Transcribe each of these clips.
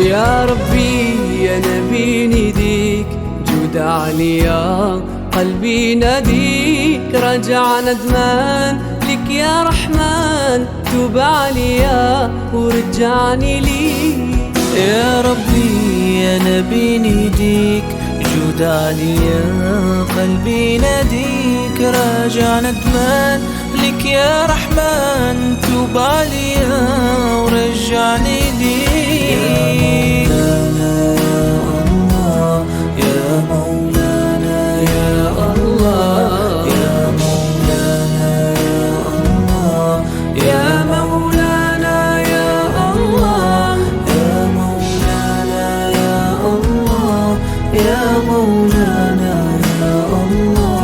يا ربي أنا بين يديك جود عليا، قلبي ناديك رجع ندمان لك يا رحمن، توب عليا ورجعني ليك. يا ربي أنا بين يديك جود عليا، قلبي ناديك راجع ندمان لك يا رحمن، توب عليا ورجعني ليك. يا مولانا يا الله، يا مولانا يا الله، يا مولانا يا الله، يا مولانا يا الله.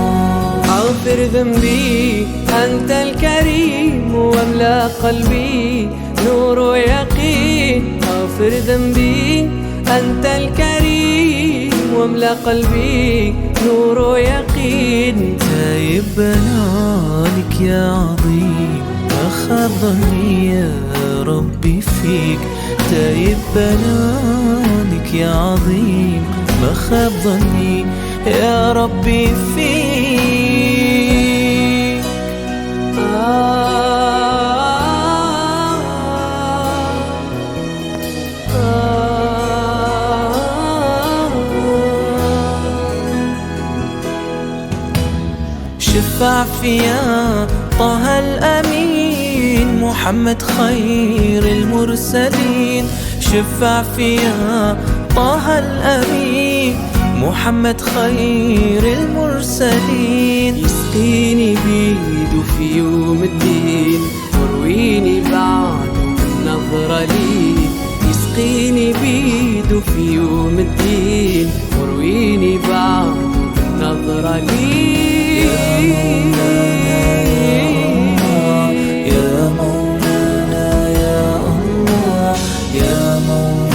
اغفر ذنبي أنت الكريم، واملأ قلبي نور ويقين. اغفر ذنبي أنت الكريم، واملأ قلبي نور ويقين. تايب بنالك يا عظيم، أخذ ظني يا ربي فيك. تايب بنالك يا عظيم، ما خاب ظني يا ربي فيك. شفع فيا طه الأمين، محمد خير المرسلين. شفع فيا طه الأمين، محمد خير المرسلين. يسقيني بيده في يوم الدين، ورويني بعد بالنظرة لي. يسقيني بيده في يوم الدين، ورويني بعد بالنظرة لي. يا مولانا يا الله، يا مولانا